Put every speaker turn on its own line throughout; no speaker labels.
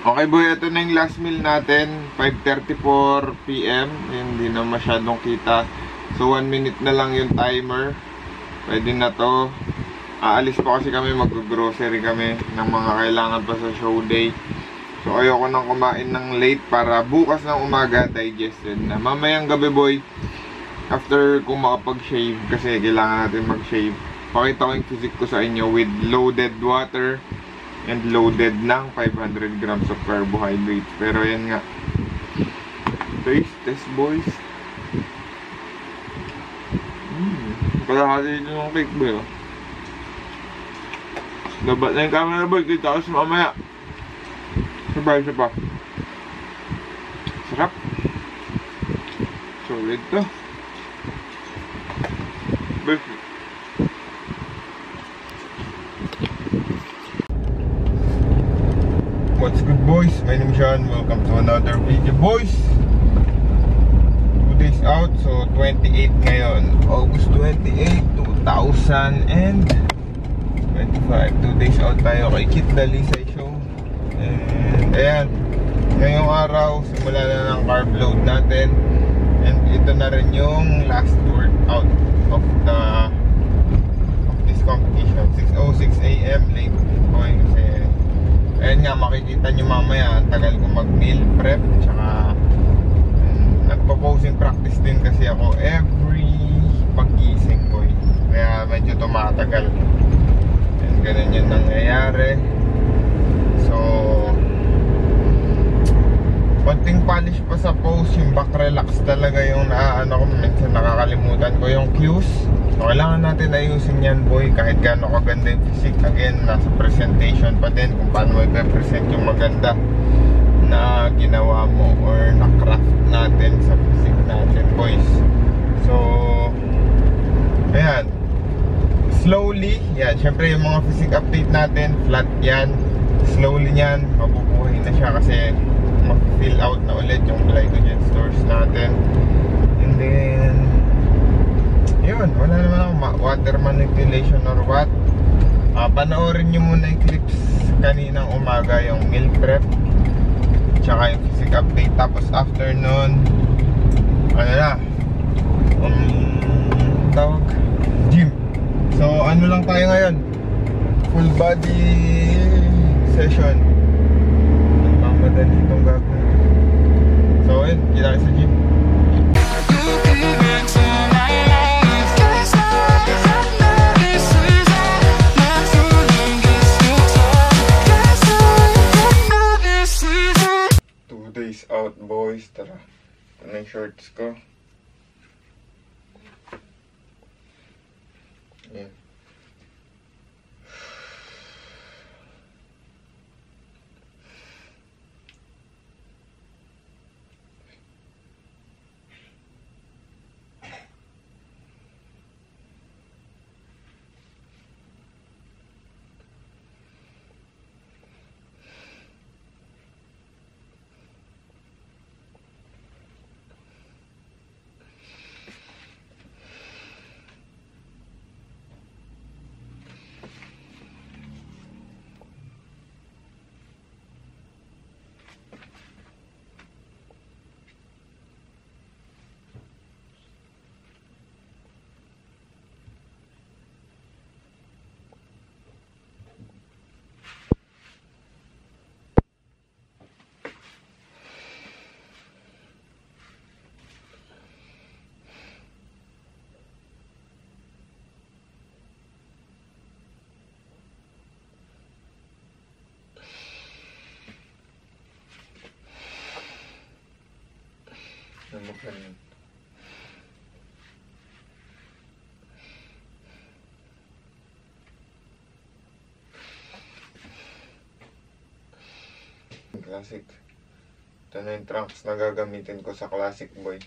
Okay boy, ito na yung last meal natin. 5:34 PM. Hindi na masyadong kita. So 1 minute na lang yung timer. Pwede na to. Aalis pa kasi kami, mag-grocery kami ng mga kailangan pa sa show day. So ayoko nang kumain ng late para bukas ng umaga digested na. Mamayang gabi boy, after kung makapag-shave, kasi kailangan natin mag-shave, pakita ko yung physique ko sa inyo with loaded water and loaded ng 500 grams of carbohydrates. Pero yan nga, taste test boys. Kalahati ito ng cake boy. Dapat na yung camera boy, kita ko sa mamaya. Sabay siya pa. Sarap. Solid to. Best. What's good boys? My name is Sean. Welcome to another video boys. 2 days out. So 28 ngayon. August 28, 2025. 2 days out tayo kay Kit Dalisay Show. And ayan, ngayong araw simula na ng carb load natin. And ito na rin yung last workout of this competition. 6:06 AM late going kasi ayan nga, makikita nyo mamaya ang tagal ko mag meal prep. Tsaka nagpo-posing practice din kasi ako every paggising ko kaya medyo tumatagal. And ganun yung nangyayari. So konting polish pa sa pose. Yung back relax talaga yung naano ko. Minsan nakakalimutan ko yung cues. So kailangan natin ayusin yan boy. Kahit gaano kaganda yung physique, again, nasa presentation pa din kung paano mo i-present yung maganda na ginawa mo or na-craft natin sa physique natin boys. So ayan, slowly yan, syempre yung mga physique update natin, flat yan. Slowly yan, mabubuhay na siya kasi mag-fill out na ulit yung glycogen stores natin. And then yun, wala naman ako water manipulation or what. Panoorin nyo muna yung clips kaninang umaga, yung meal prep tsaka yung physique update. Tapos after nun, ano na, tawag, gym. So ano lang tayo ngayon, full body session. Madali itong gagawin. So yun, kita sa gym. Days out boys. Tara, ito na yung shorts ko. Ayan. Namukha yun. Classic. Ito na yung trunks na gagamitin ko sa Classic boy.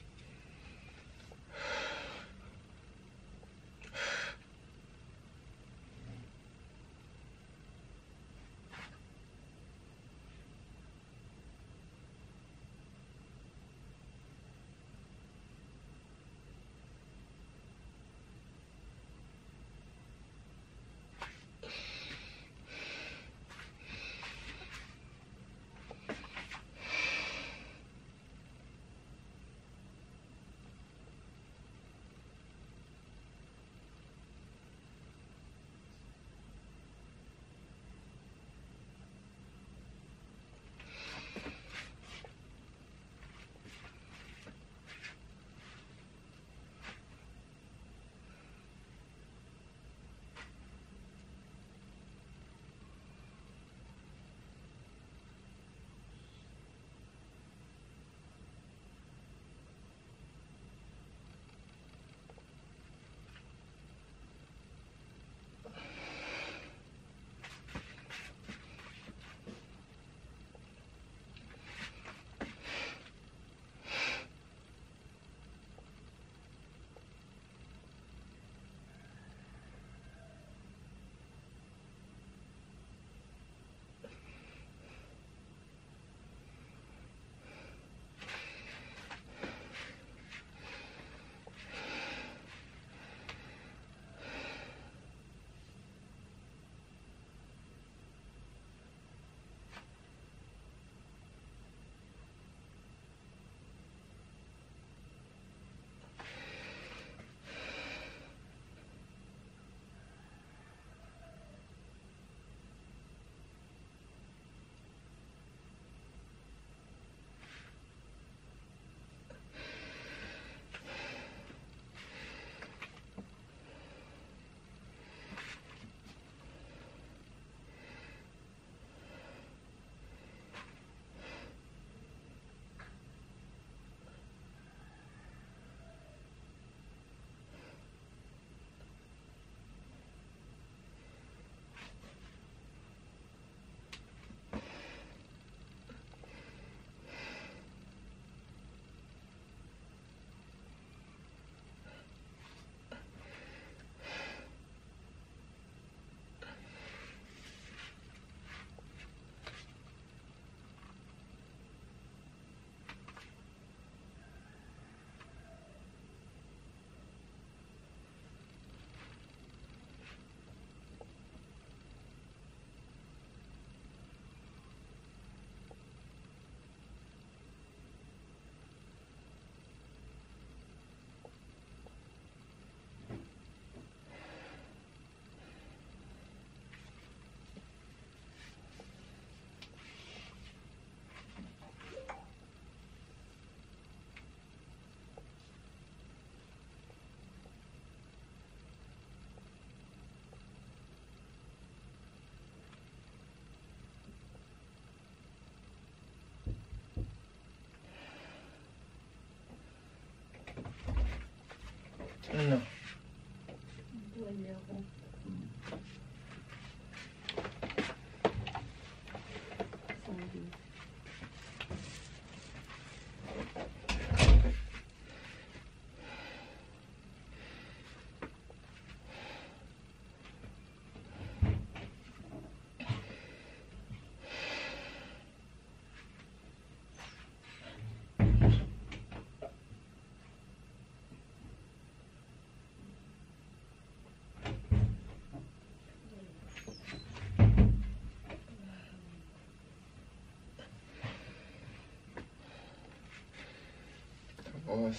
Tapos,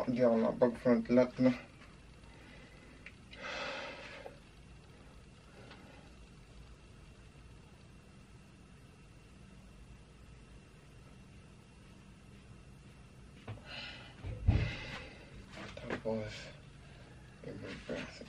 hindi ako nakapag-front lock na. Tapos, i-press.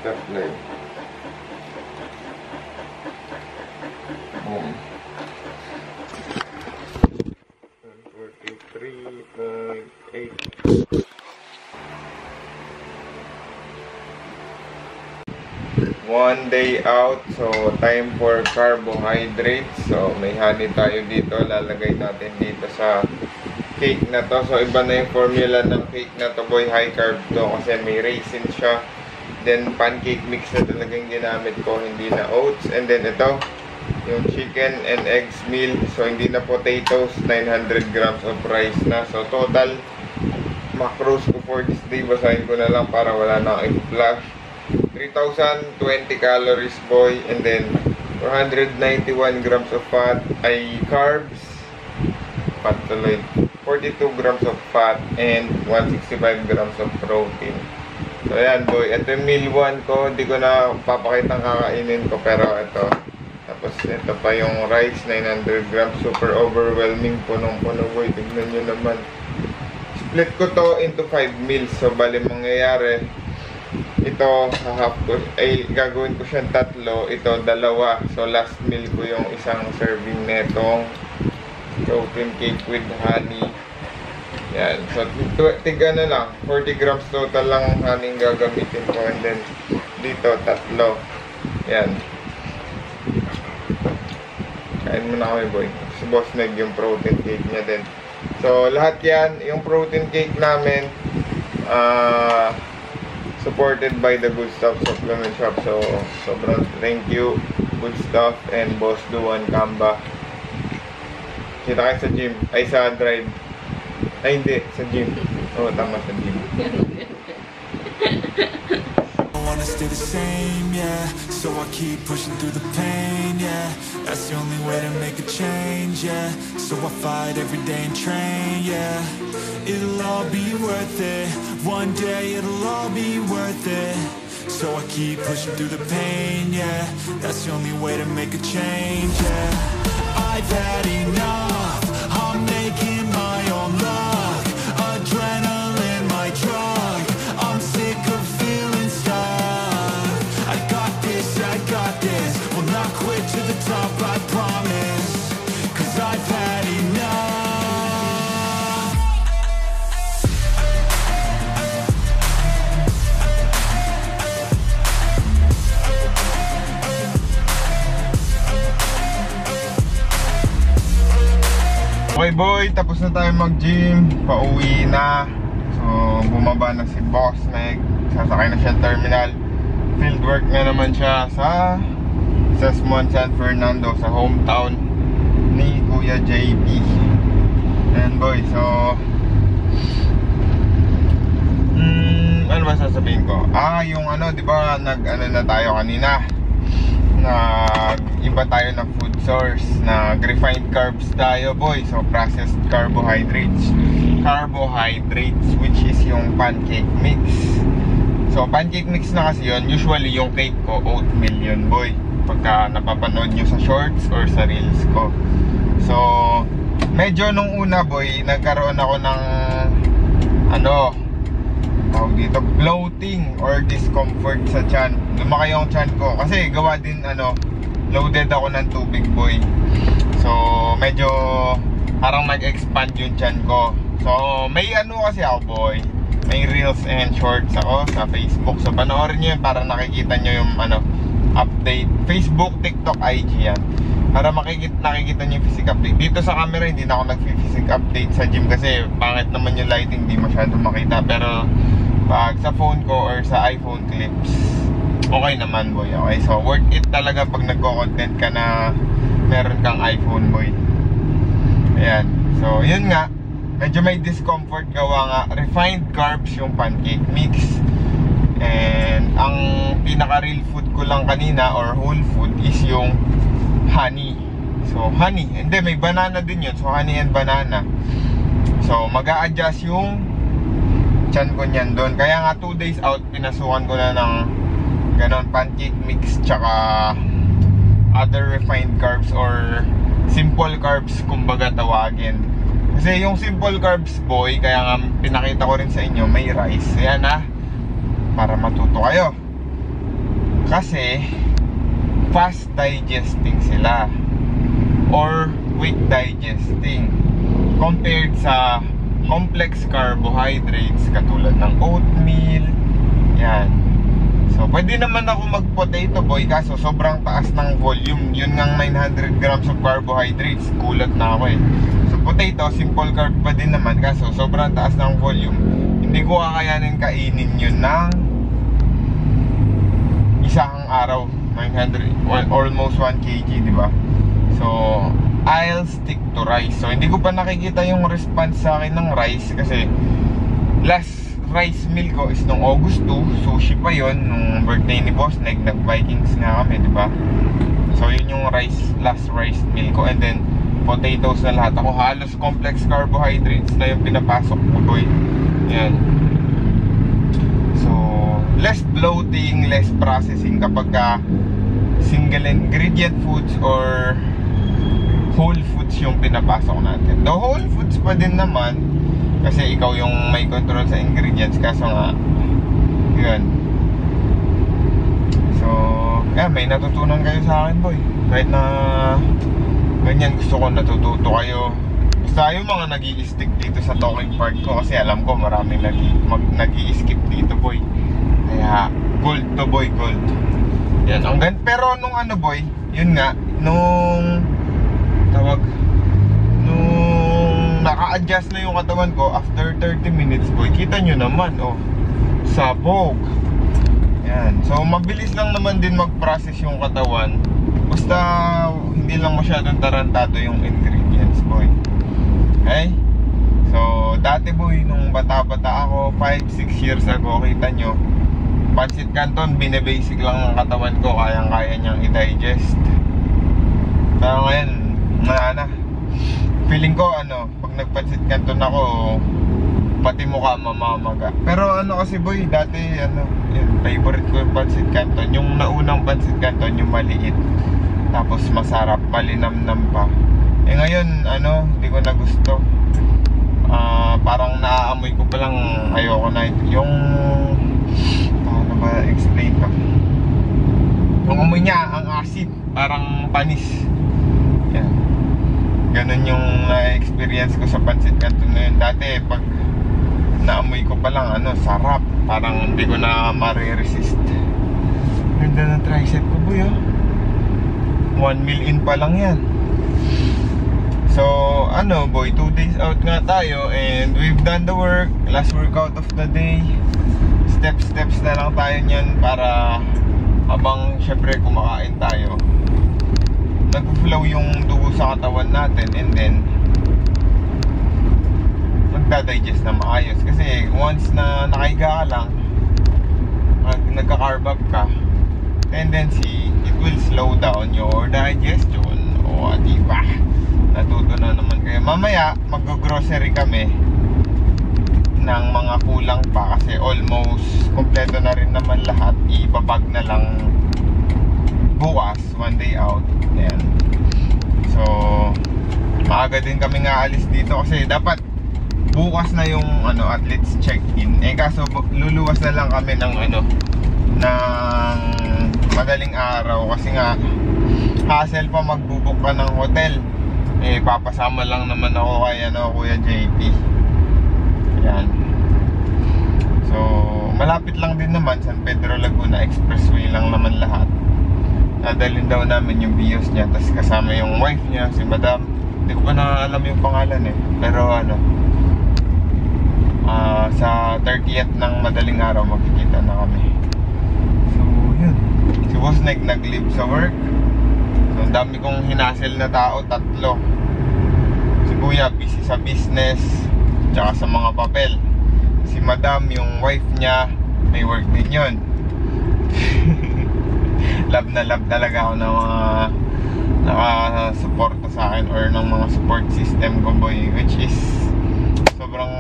Step leg. Boom. 43.8. One day out, so time for carbohydrates. So may honey tayo dito, lalagay natin dito sa cake na to. So iba na yung formula ng cake na to, boy. High carb to kasi may raisin siya. Then pancake mix na talagang ginamit ko, hindi na oats. And then ito, yung chicken and eggs meal. So hindi na potatoes, 900 grams of rice na. So total macros ko for this day, basahin ko na lang para wala na akong i-flash. 3,020 calories, boy. And then 491 grams of fat ay carbs. Fat tuloy. 42 grams of fat and 165 grams of protein. So ayan, boy, ito yung meal 1 ko. Hindi ko na papakita ang kakainin ko, pero ito. Tapos ito pa yung rice, 900 grams. Super overwhelming, punong-puno, boy. Tignan nyo naman. Split ko to into 5 meals. So bali mangyayari, ito half ko, ay gagawin ko siyang 3. Ito 2. So last meal ko yung isang serving netong protein cake with honey. Yan. So, tiga na lang. 40 grams total lang honey gagamitin ko. And then, dito, 3. Yan. Kain muna kami, boy. Si Boss Neg yung protein cake niya din. So, lahat yan, yung protein cake namin, supported by the Good Stuff Supplement Shop. So, sobrang thank you, Good Stuff and Boss Duan Kamba. Kita kayo sa gym. Ay, sa drive. Ay, hindi. Sa gym. Oo, tama, sa gym.
I wanna stay the same, yeah. So I keep pushing through the pain, yeah. That's the only way to make a change, yeah. So I fight every day and train, yeah. It'll all be worth it. One day it'll all be worth it. So I keep pushing through the pain, yeah. That's the only way to make a change, yeah. I've had enough. I'm making my own luck. Adrenaline, my drug. I'm sick of feeling stuck. I got this, will not quit to the top, I promise. 'Cause I've had enough.
Okay, boy, tapos na tayo mag-gym. Pauwi na. So, bumaba na si Boss Meg. Sasakay na siya terminal. Fieldwork na naman siya sa Sesmon, San Fernando, sa hometown ni Kuya JP. And boy, so ano ba sasabihin ko? Yung ano, di ba, nag-ano na tayo kanina, nag-iba tayo ng food source, nag-refined carbs tayo, boy. So processed carbohydrates, which is yung pancake mix. So pancake mix na kasi yun. Usually yung cake ko, oatmeal yun, boy, pagka napapanood nyo sa shorts or sa reels ko. So medyo nung una, boy, nagkaroon ako ng tawag dito, bloating or discomfort sa tiyan. Lumaki yung tiyan ko kasi gawa din loaded ako ng tubig, boy. So medyo parang nag-expand yung tiyan ko. So may kasi ako, boy, may reels and shorts ako sa Facebook. So panoorin nyo yun para nakikita nyo yung update. Facebook, TikTok, IG yan, para nakikita nyo yung physical update. Dito sa camera hindi na ako nag-physical update sa gym kasi pangit naman yung lighting, hindi masyadong makita. Pero pag sa phone ko or sa iPhone clips, okay naman, boy. Okay, so worth it talaga pag nagko-content ka na meron kang iPhone, boy. Ayan, so yun nga, medyo may discomfort gawa nga refined carbs yung pancake mix. And ang pinaka real food ko lang kanina or whole food is yung honey. So honey, hindi, may banana din yun. So honey and banana. So mag-a-adjust yung tiyan ko niyan doon. Kaya nga 2 days out, pinasukan ko na ng ganon, pancake mix tsaka other refined carbs or simple carbs kumbaga tawagin. Kasi yung simple carbs, boy, kaya nga pinakita ko rin sa inyo, may rice. Ayan para matuto kayo. Kasi fast digesting sila or quick digesting compared sa complex carbohydrates katulad ng oatmeal. Yan. So pwede naman ako mag-potato, boy, kaso sobrang taas ng volume. Yun ngang 900 grams of carbohydrates, kulat na ako So potato, simple carb pa din naman, kaso sobrang taas ng volume. Hindi ko kakayanin kainin yun ng isang araw. 900, almost 1 kg, di ba? So I'll stick to rice. So hindi ko pa nakikita yung response sa akin ng rice kasi last rice meal ko is nung August 2, sushi pa yon, nung birthday ni Boss Neg, nag-Vikings nga kami, di ba? So yun yung last rice meal ko, and then potatoes na lahat. Ako halos complex carbohydrates na yung pinapasok ko, boy. Yan. So less bloating, less processing kapag single ingredient foods or whole foods yung pinapasok natin. The whole foods pa din naman kasi ikaw yung may control sa ingredients, kaso nga yun. So may natutunan kayo sa akin, boy. Kahit na ganyan, gusto ko natututo kayo. Basta yung mga nag-i-stick dito sa talking part ko, kasi alam ko maraming nag-i-skip dito, boy. Kaya gold to, boy, gold. Yan, pero nung boy, yun nga, nung naka-adjust na yung katawan ko after 30 minutes, boy, kita nyo naman, sabog. Yan, so mabilis lang naman din mag-process yung katawan, basta hindi lang masyadong tarantado yung ingredients, boy. Okay? So dati, boy, nung bata-bata ako, 5-6 years ago, kita nyo, pancit canton, binebasic lang ang katawan ko, kayang-kaya niyang i-digest. Pero ngayon, feeling ko pag nagpancit canton ako, pati mukha mamamaga. Pero kasi, boy, dati favorite ko yung pancit canton, yung naunang pancit canton, yung maliit tapos masarap, malinamnam pa. Ngayon hindi ko na gusto. Parang naaamoy ko pa lang, ayoko na yung paano ba explain pa, yung amoy niya, ang acid, parang panis. Yan. Ganun yung experience ko sa pancit canton na yun. Dati pag naamoy ko pa lang sarap, parang hindi ko na mariresist. Ganda ng tricep ko, boy, 1 meal in pa lang yan. So boy, 2 days out nga tayo and we've done the work. Last workout of the day. Steps na lang tayo nyan para habang syempre kumakain tayo, nag-flow yung dugo sa katawan natin, and then magda-digest na maayos. Kasi once na nakahiga ka lang, nagka-carb up ka, tendency, it will slow down your digestion. Diba? Natuto na naman kayo. Mamaya mag-grocery kami ng mga kulang pa kasi almost kompleto na rin naman lahat. Ibabag na lang bukas, 1 day out. Ayan. So maaga din kami nga alis dito kasi dapat bukas na yung athletes check-in. Kaso luluwas na lang kami ng ng madaling araw kasi nga hassle pa magbubuk ka ng hotel. Papasama lang naman ako kay Kuya JP. Yan. So malapit lang din naman, San Pedro Laguna Expressway lang naman lahat. Dadalhin daw namin yung bios niya, tapos kasama yung wife niya, si Madam. Hindi ko pa na alam yung pangalan pero sa 30th ng madaling araw makikita na kami. So yun, si Boss nag-leave sa work. So ang dami kong hinasel na tao, 3. Si Kuya busy sa business tsaka sa mga papel. Si Madam, yung wife niya, may work din yun. Love na love talaga ako ng mga nakasuporta sa akin or ng mga support system ko, boy, which is sobrang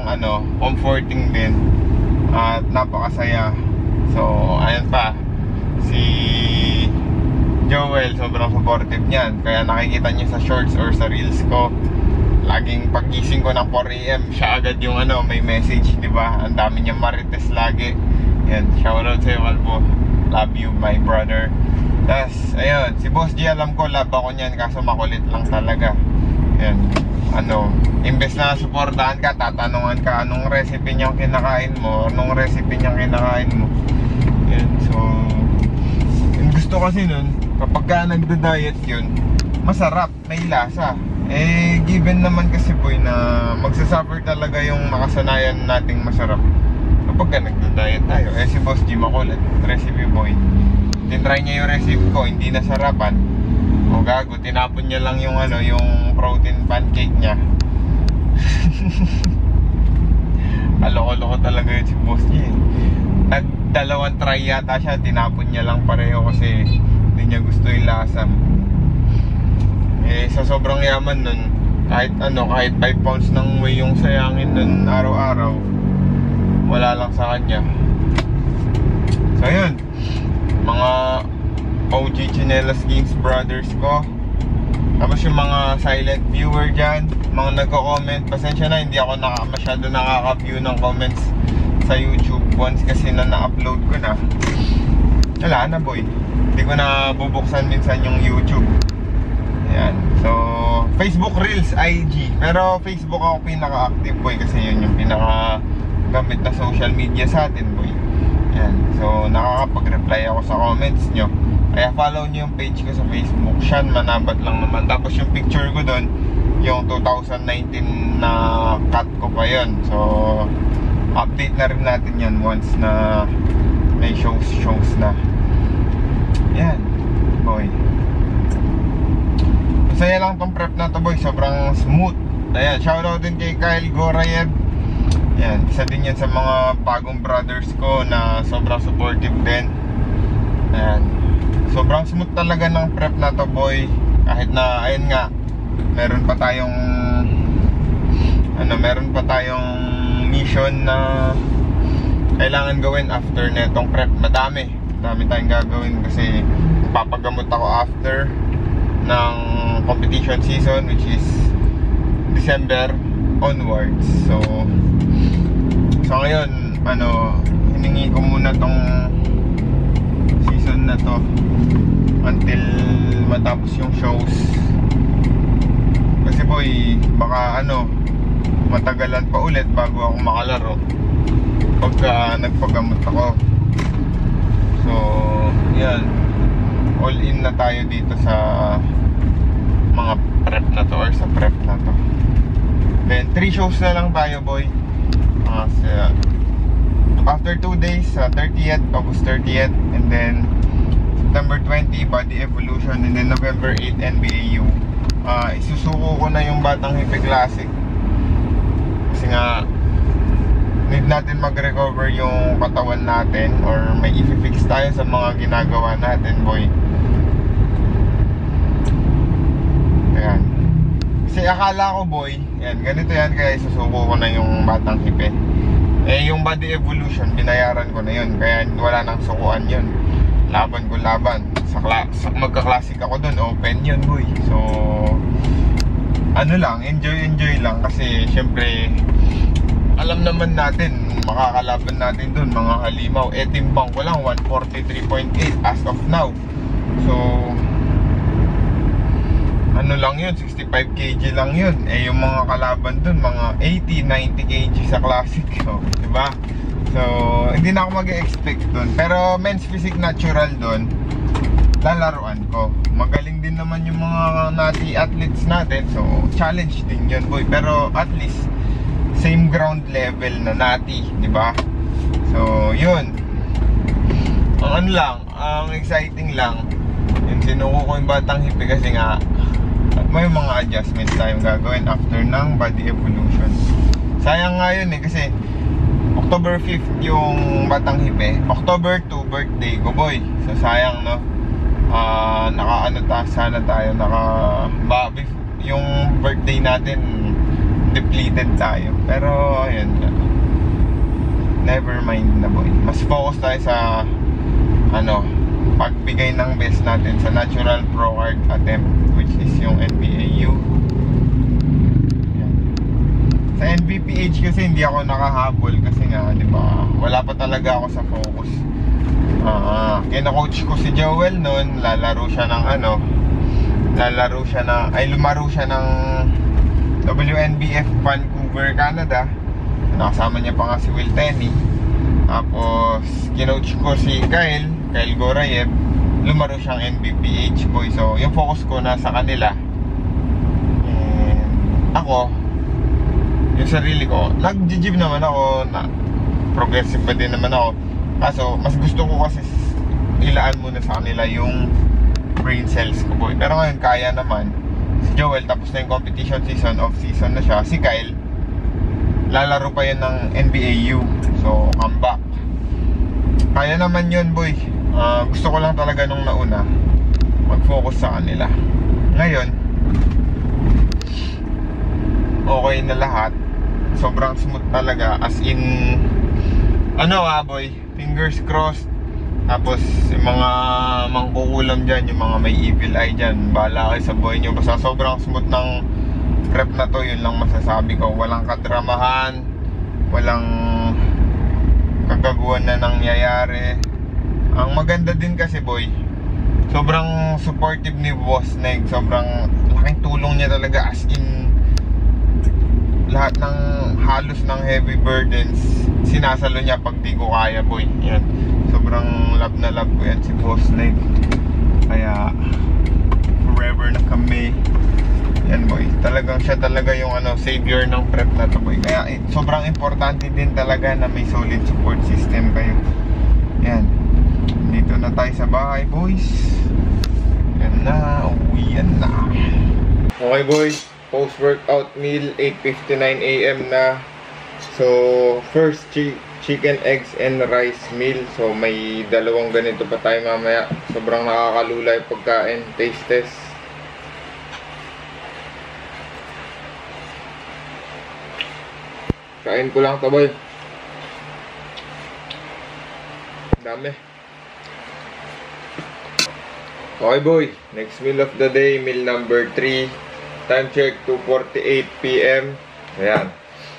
comforting din at napakasaya. So ayun pa, si Joel sobrang supportive niyan, kaya nakikita niyo sa shorts or sa reels ko, laging pagising ko ng 4 AM siya agad yung may message, di ba? Ang dami niyang marites lagi. Yan, shoutout sa'yo, Kalbo. Love you, my brother. Tas, ayun, si Boss G, alam ko, love ako niyan, kaso makulit lang talaga. Yan, imbes na supportahan ka, tatanungan ka anong recipe niyang kinakain mo, anong recipe niyang kinakain mo. Yan, so yung gusto kasi nun, kapag ka nagda-diet yun, masarap, may lasa. Given naman kasi, boy, na magsasuffer talaga yung nakasanayan nating masarap kapag ka nagda-diet tayo. Si Boss G makulit, recipe boy. Tinry niya yung recipe ko, hindi nasarapan. O gago, tinapon niya lang yung yung protein pancake niya. Aloko-loko talaga yun si Boss G. Nagdalawang try yata siya, tinapon niya lang pareho kasi hindi niya gusto yung lasa. Sa sobrang yaman nun, kahit 5 pounds ng way yung sayangin nun araw-araw, wala lang sa kanya. So yun, mga OG Chinelas Games brothers ko. Tapos yung mga silent viewer dyan, mga nagko-comment, pasensya na, hindi ako masyado nakaka-view ng comments sa YouTube once kasi na-upload ko na. Wala na, boy, hindi ko na bubuksan minsan yung YouTube. Ayan. So Facebook Reels, IG, pero Facebook ako pinaka-active, boy, kasi yun yung pinaka-gamit na social media sa atin, boy. Ayan. So nakakapag-reply ako sa comments nyo, kaya follow nyo yung page ko sa Facebook, Sean Manabat lang naman. Tapos yung picture ko doon, yung 2019 na cut ko pa yun. So update na rin natin yan once na may shows na. Yan, boy. Masaya lang tong prep na to, boy, sobrang smooth. Ayan, shoutout din kay Kyle Gorayev. Yan, isa din yan sa mga bagong brothers ko na sobrang supportive din. Ayan, sobrang smooth talaga ng prep na to, boy. Kahit na, ayun nga, meron pa tayong mission na kailangan gawin after netong prep. Madami tayong gagawin kasi papagamot ako after ng competition season, which is December onwards. So ngayon, hiningi ko muna tong season na to until matapos yung shows. Kasi, boy, baka matagalan pa ulit bago ako makalaro pagka nagpagamot ako. So yan, all in na tayo dito sa mga prep na to or sa prep na to. Then 3 shows na lang tayo, boy. After 2 days, 30th, August 30th, and then September 20, Body Evolution, and then November 8, NBAU. Isusuko ko na yung Batang Hipe Classic kasi nga need natin mag-recover yung katawan natin or may i-fix tayo sa mga ginagawa natin, boy. Ayan. Kasi akala ko, boy, yan, ganito yan, kaya isusuko ko na yung Batang Hipe. Yung Body Evolution, binayaran ko na yun, kaya wala nang sukuan yun. Laban ko laban. Magka-classic ako dun, open yun, boy. So enjoy lang kasi syempre alam naman natin, makakalaban natin dun, mga halimaw. Timbang ko lang, 143.8 as of now. So, ano lang yun, 65 kg lang yun. Yung mga kalaban dun, mga 80, 90 kg sa classic. So, diba? So, hindi na ako mag-expect dun. Pero men's physique natural dun, lalaruan ko. Magaling din naman yung mga nati athletes natin. So, challenge din yun, boy. Pero at least, same ground level na nati, diba? So, yun. Ang ano lang, ang exciting lang, yung sinuko ko yung batang hippie kasi nga, may mga adjustments tayong gagawin after ng body evolution. Sayang nga yun kasi October 5th yung batang hipe, October 2 birthday ko, boy. So sayang, no? Sana tayo yung birthday natin depleted tayo. Pero ayun, never mind na, boy. Mas focus tayo sa pagbigay ng best natin sa natural pro card attempt, which is yung NBAU. Yan. Sa NBPH kasi hindi ako nakahabol kasi nga, di ba, wala pa talaga ako sa focus. Kina-coach ko si Joel noon, lumaro siya ng WNBF Vancouver, Canada. Nakasama niya pa nga si Will Tenny. Tapos kinoach ko si Kyle Gorayev, lumaro siyang NBPH, boy. So yung focus ko nasa kanila. And ako, yung sarili ko, nag-gym naman ako, progressive pa din naman ako. Kaso mas gusto ko kasi ilaan muna sa kanila yung brain cells ko, boy. Pero ngayon kaya naman. Si Joel tapos na yung competition season, off season na siya. Si Kyle, lalaro pa yan ng NBAU. So comeback. Kaya naman yun, boy. Gusto ko lang talaga nung nauna mag-focus sa kanila. Ngayon, okay na lahat. Sobrang smooth talaga. As in, boy, fingers crossed. Tapos, yung mga mangkukulam dyan, yung mga may evil eye dyan, bahala kayo sa buhay nyo. Basta sobrang smooth ng prep na to, yun lang masasabi ko. Walang kadramahan, walang kagaguhan na nangyayari. Ang maganda din kasi, boy, sobrang supportive ni Boss Neg. Sobrang laking tulong niya talaga, as in lahat ng halos ng heavy burdens sinasalo niya pag di ko kaya, boy. Yan, sobrang love na love ko yan si Boss Neg. Kaya forever na kami. Yan, boy, talagang siya talaga yung savior ng prep na to, boy. Kaya sobrang importante din talaga na may solid support system kayo. Yan, dito na tayo sa bahay, boys. Yan na, uwian na. Okay, boys, post-workout meal, 8:59 AM na. So, first chicken, eggs, and rice meal. So, may dalawang ganito pa tayo mamaya. Sobrang nakakalula yung pagkain. Taste test. Kain ko lang to, boy. Dami. Okay, boy, next meal of the day, meal number 3. Time check, 2:48 PM. Ayan.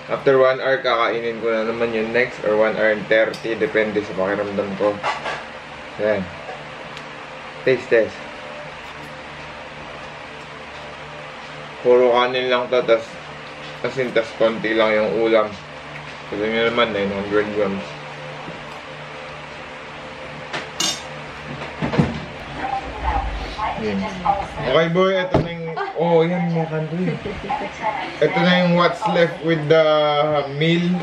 After 1 hour, kakainin ko na naman yung next, or 1 hour and 30, depende sa pakiramdam ko. Ayan. Taste test. Puro kanin lang to, tas konti lang yung ulam. Kasi nyo naman, 900 grams. Okay, boy, ito na yung... Oh, yan, may kanto yun. Ito na yung what's left with the meal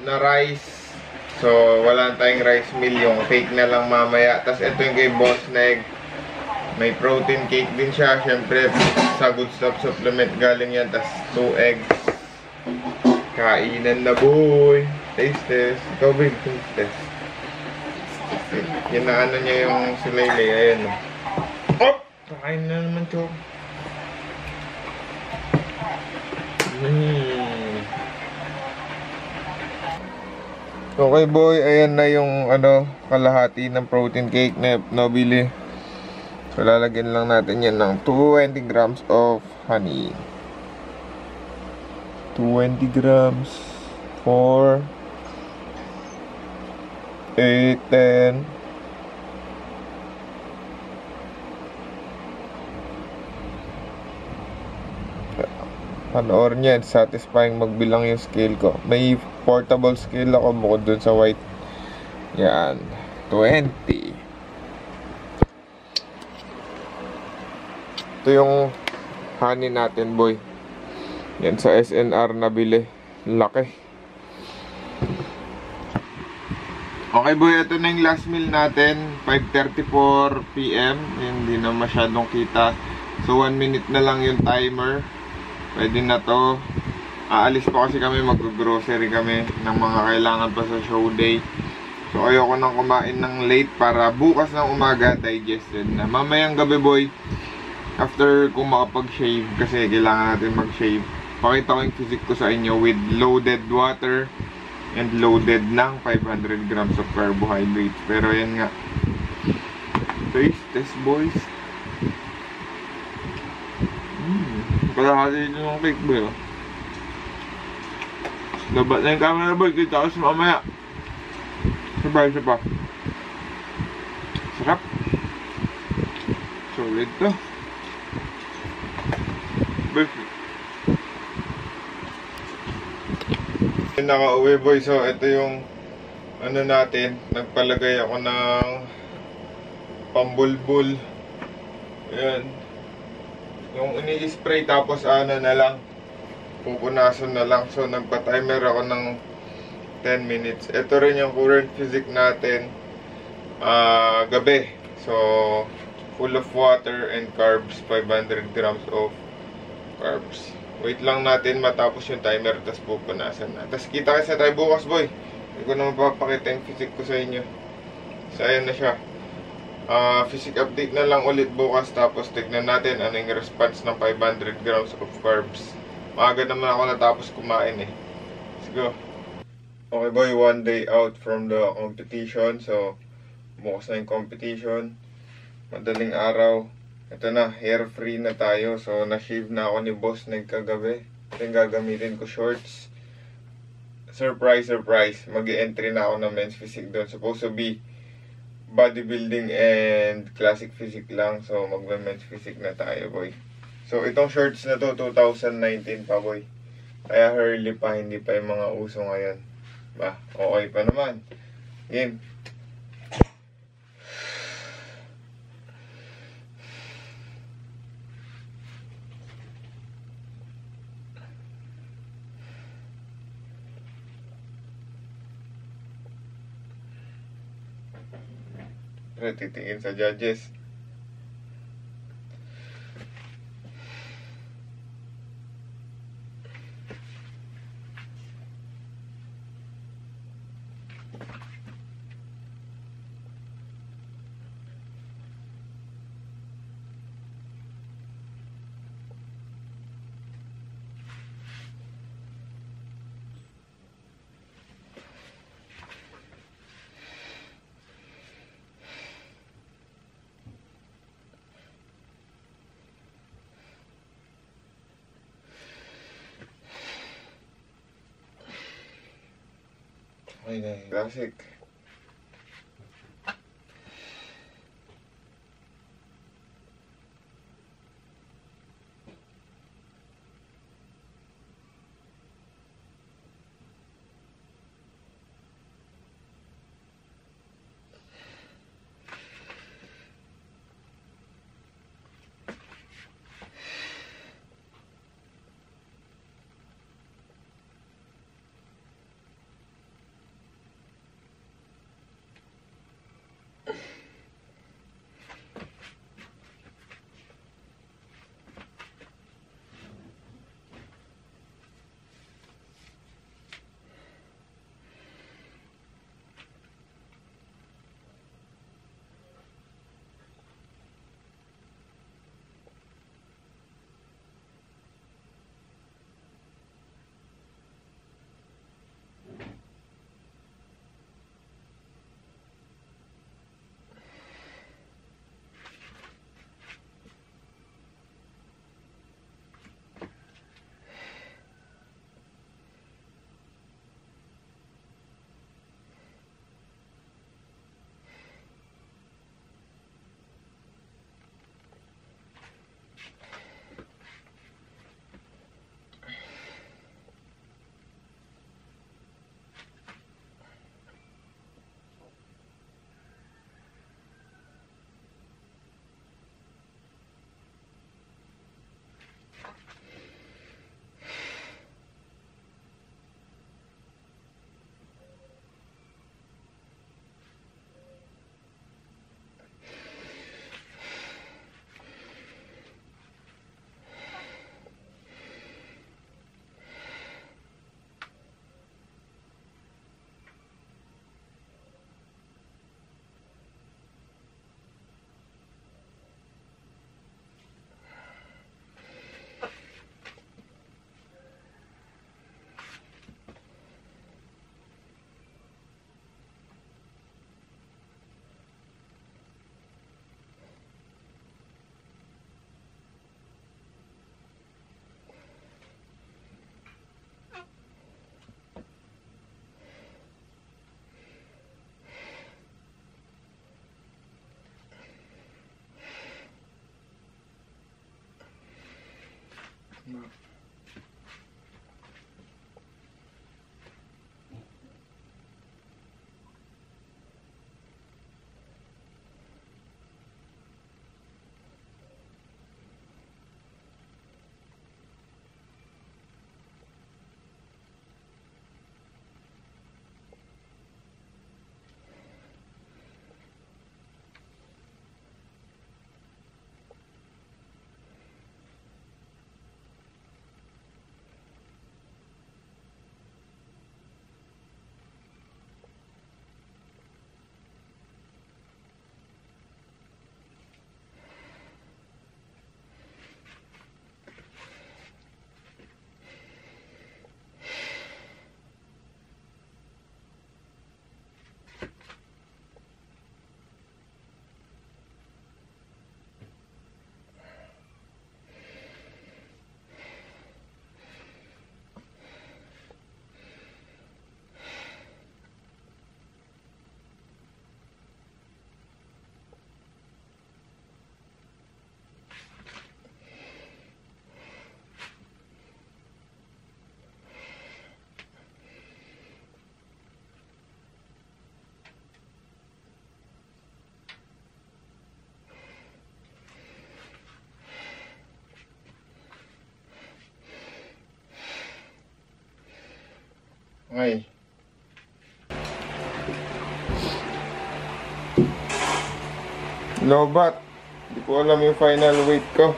na rice. So, wala tayong rice meal, yung cake na lang mamaya. Tapos ito yung kay Boss Neg. May protein cake din siya. Siyempre, sa Good Stuff supplement galing yan. Tapos 2 eggs. Kainan na, boy. Taste test. Ikaw, babe, taste test. Kinaano niya yung sulaylay. Ayan, oh! Kakain na naman to. Okay, boy, ayan na yung kalahati ng protein cake na nabili. So lalagyan lang natin yan ng 20 grams of honey. 20 grams. 4, 8, 10. Panoorin niya, satisfying magbilang yung scale ko. May portable scale ako bukod dun sa white. Yan, 20. Ito yung honey natin, boy. Yan sa SNR nabili. Laki. Okay, boy, ito na yung last meal natin. 5:34 PM. Hindi na masyadong kita. So 1 minute na lang yung timer. Pwede na to. Aalis pa kasi kami, mag-grocery kami ng mga kailangan pa sa show day. So ayoko nang kumain ng late para bukas ng umaga digested na. Mamayang gabi, boy, after kung makapag-shave, kasi kailangan natin mag-shave, pakita ko yung physique ko sa inyo with loaded water and loaded ng 500 grams of carbohydrates. Pero yan nga, taste test, boys. Kalahati yung cake, boy. Labat na yung camera, boy. Kita ko sa mamaya. Sabay siya pa. Sarap. Solid to. Boy. Naka-uwi, boy. So, ito yung ano natin. Nagpalagay ako ng pambulbul. Ayan. Yung ini-spray tapos ano na lang, pupunasan na lang. So nagpa-timer ako ng 10 minutes. Ito rin yung current physique natin gabi. So full of water and carbs, 500 grams of carbs. Wait lang natin matapos yung timer, tapos pupunasan na. Tapos kita kasi tayo bukas, boy. Hindi ko na mapapakita yung physique ko sa inyo. So ayan na siya. Physique update na lang ulit bukas, tapos tignan natin ano yung response ng 500 grams of carbs. Maaga naman ako natapos kumain eh. Let's go. Okay, boy, 1 day out from the competition. So bukas na yung competition. Madaling araw. Ito na, hair free na tayo. So na-shave na ako ni boss na kagabi. Ito yung gagamitin ko, shorts. Surprise, surprise. Mag-e-entry na ako ng men's physique doon. Supposed to be bodybuilding and classic physique lang. So magme-men's physique na tayo, boy. So itong shorts na to 2019 pa, boy. Kaya early pa, hindi pa yung mga uso ngayon. Ba, okay pa naman. Game. Titingin sa judges. Okay na, classic. Ay. Lobat. Hindi ko alam yung final weight ko.